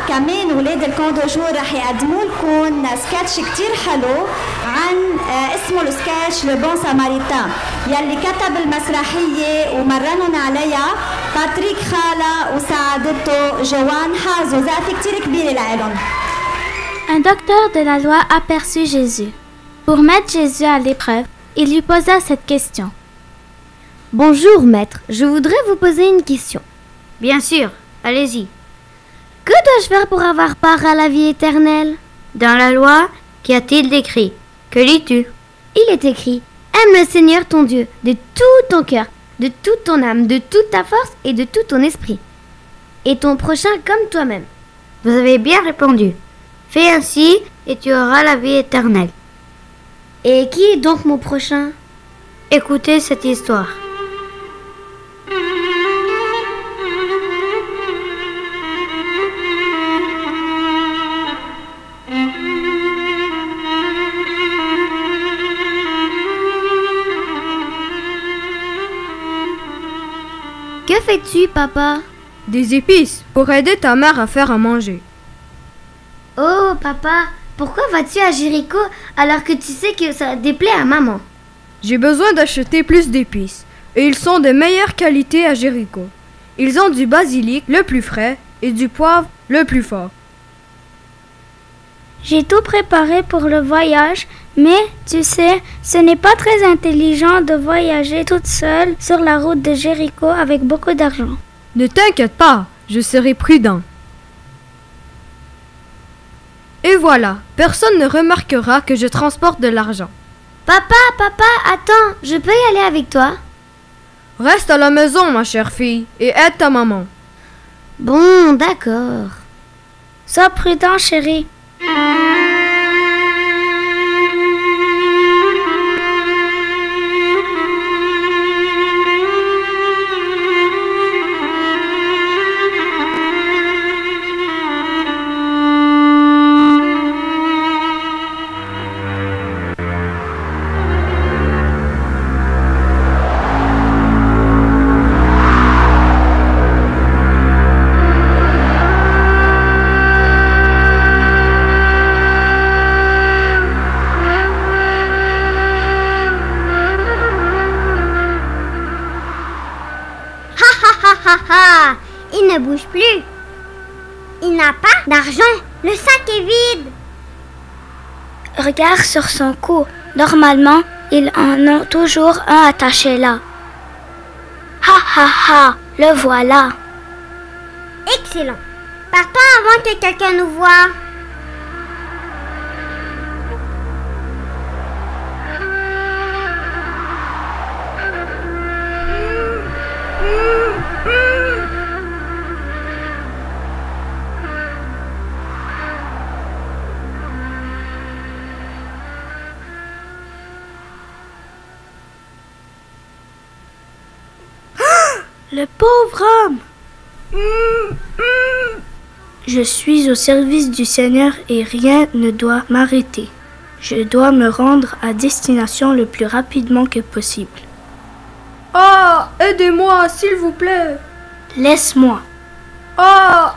كمان ولاد الكوندوجور رح يقدموا لكم سكتش كتير حلو عن اسمه السكتش لو بون ساماريتان يلي كتب المسرحية ومرنن عليها باتريك خالة وساعدته جوان حازو، زقفة كتير كبيرة لإلهم. Un docteur de la loi aperçut Jésus. Pour mettre Jésus à l'épreuve, il lui posa cette question. Bonjour, maître. Je voudrais vous poser une question. Bien sûr, allez-y. Que dois-je faire pour avoir part à la vie éternelle? Dans la loi, qu'y a-t-il d'écrit? Que lis-tu? Il est écrit: aime le Seigneur ton Dieu de tout ton cœur, de toute ton âme, de toute ta force et de tout ton esprit. Et ton prochain comme toi-même. Vous avez bien répondu. Fais ainsi et tu auras la vie éternelle. Et qui est donc mon prochain? Écoutez cette histoire. Que fais-tu, papa? Des épices pour aider ta mère à faire à manger. Oh, papa, pourquoi vas-tu à Jéricho alors que tu sais que ça déplaît à maman? J'ai besoin d'acheter plus d'épices et ils sont de meilleure qualité à Jéricho. Ils ont du basilic le plus frais et du poivre le plus fort. J'ai tout préparé pour le voyage, mais tu sais, ce n'est pas très intelligent de voyager toute seule sur la route de Jéricho avec beaucoup d'argent. Ne t'inquiète pas, je serai prudent. Et voilà, personne ne remarquera que je transporte de l'argent. Papa, attends, je peux y aller avec toi? Reste à la maison, ma chère fille, et aide ta maman. Bon, d'accord. Sois prudent, chérie. Il ne bouge plus. Il n'a pas d'argent. Le sac est vide. Regarde sur son cou. Normalement, ils en ont toujours un attaché là. Ha, le voilà. Excellent. Partons avant que quelqu'un nous voie. Le pauvre homme! Je suis au service du Seigneur et rien ne doit m'arrêter. Je dois me rendre à destination le plus rapidement que possible. Ah, aidez-moi, s'il vous plaît. Laisse-moi. Ah!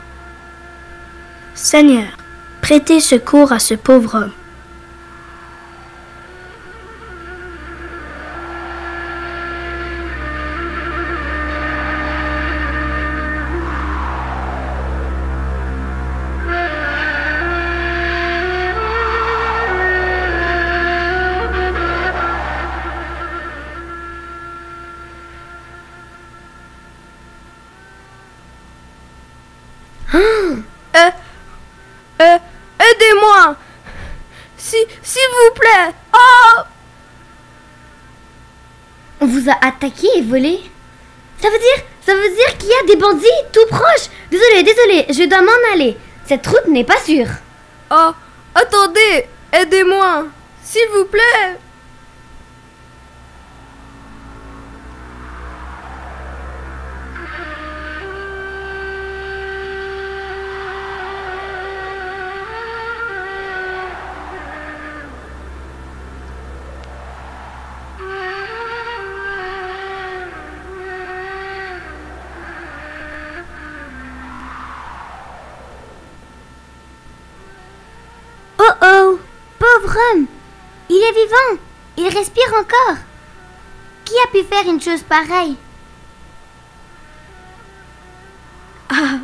Seigneur, prêtez secours à ce pauvre homme. Aidez-moi! S'il vous plaît! Oh! On vous a attaqué et volé? Ça veut dire qu'il y a des bandits tout proches. Désolé, je dois m'en aller. Cette route n'est pas sûre. Oh! Attendez! Aidez-moi! S'il vous plaît! homme. Il est vivant. Il respire encore. Qui a pu faire une chose pareille? Ah,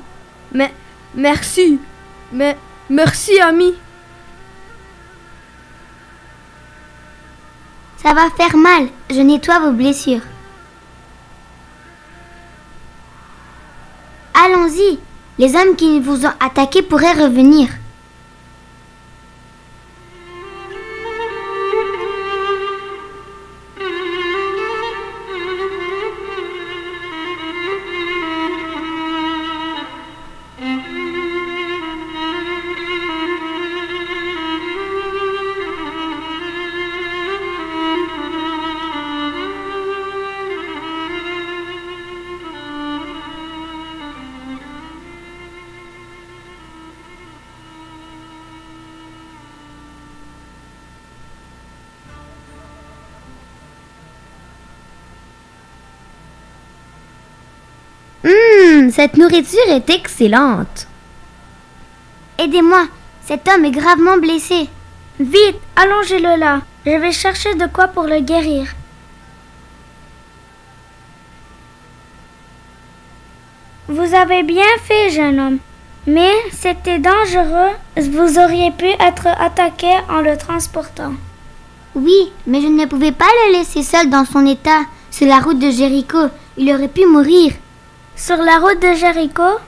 mais merci. Mais merci, ami. Ça va faire mal. Je nettoie vos blessures. Allons-y. Les hommes qui vous ont attaqué pourraient revenir. Cette nourriture est excellente. Aidez-moi, cet homme est gravement blessé. Vite, allongez-le là. Je vais chercher de quoi pour le guérir. Vous avez bien fait, jeune homme. Mais c'était dangereux. Vous auriez pu être attaqué en le transportant. Oui, mais je ne pouvais pas le laisser seul dans son état. Sur la route de Jéricho, il aurait pu mourir. Sur la route de Jéricho?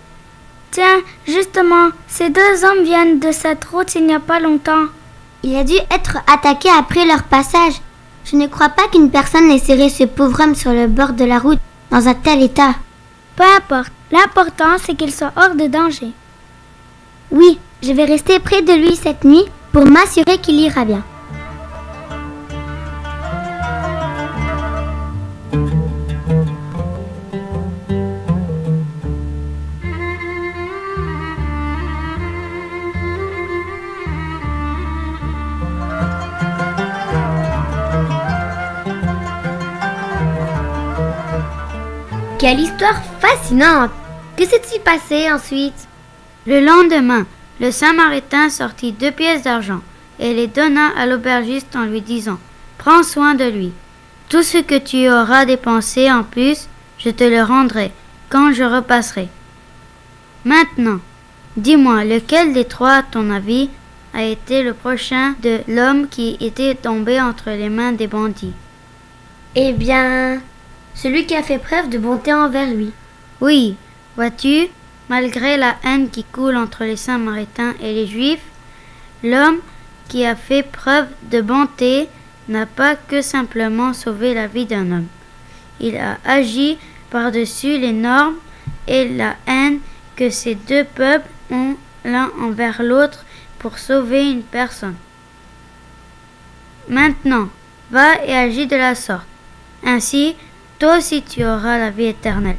Tiens, justement, ces deux hommes viennent de cette route il n'y a pas longtemps. Il a dû être attaqué après leur passage. Je ne crois pas qu'une personne laisserait ce pauvre homme sur le bord de la route dans un tel état. Peu importe. L'important, c'est qu'il soit hors de danger. Oui, je vais rester près de lui cette nuit pour m'assurer qu'il ira bien. Quelle histoire fascinante! Que s'est-il passé ensuite? Le lendemain, le Samaritain sortit 2 pièces d'argent et les donna à l'aubergiste en lui disant « Prends soin de lui. Tout ce que tu auras dépensé en plus, je te le rendrai quand je repasserai. Maintenant, dis-moi, lequel des trois, à ton avis, a été le prochain de l'homme qui était tombé entre les mains des bandits? » Eh bien, celui qui a fait preuve de bonté envers lui. Oui, vois-tu, malgré la haine qui coule entre les Samaritains et les Juifs, l'homme qui a fait preuve de bonté n'a pas que simplement sauvé la vie d'un homme. Il a agi par-dessus les normes et la haine que ces deux peuples ont l'un envers l'autre pour sauver une personne. Maintenant, va et agis de la sorte. Ainsi, toi aussi tu auras la vie éternelle.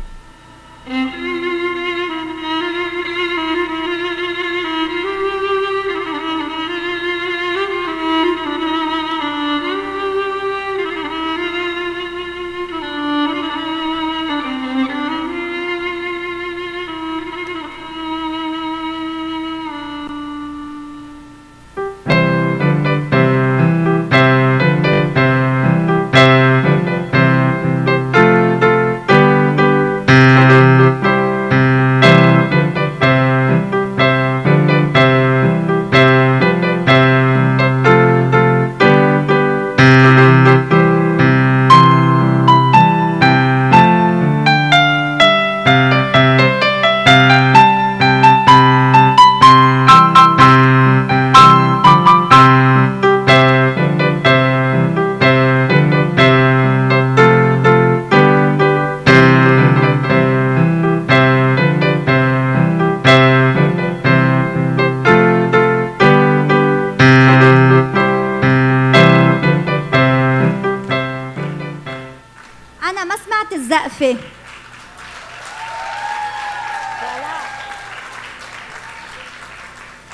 الزقفة.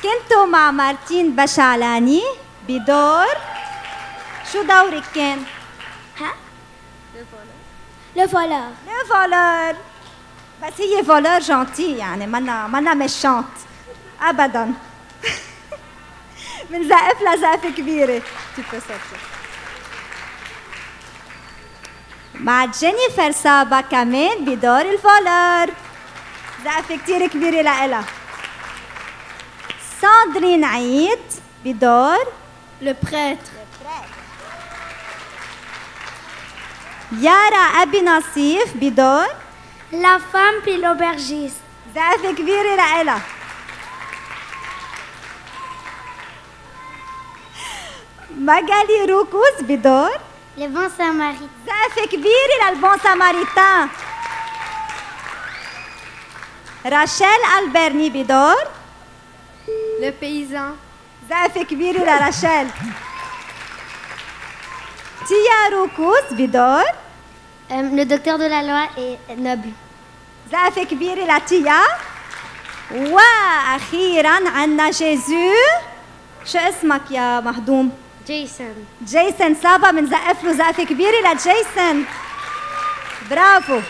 كنتوا مع مارتين بشعلاني بدور شو دورك كان؟ ها؟ Le voleur. Le voleur. بس هي voleur gentil يعني منا méchante أبداً. بنزقف لها زقفة كبيرة. مع جينيفر صابا كمان بدور الفولر، زقفة كتير كبيرة لإلها. ساندرين عيد بدور Le prêtre. يارا أبي نصيف بدور La femme puis l'aubergiste. زقفة كبيرة لإلها. ماجالي روكوس بدور Le bon samaritain. زقفة كبيرة للبون ساماريتان. راشيل ألبرني بدور Le paysan. زقفة كبيرة لراشيل. تيا روكوس بدور Le docteur de la loi est noble. زقفة كبيرة لتيا. وأخيرا عنا جيزو. شو اسمك يا مهضوم؟ Jason. جيسون صابا، بنزقف له زقفة كبيرة لجيسون. برافو.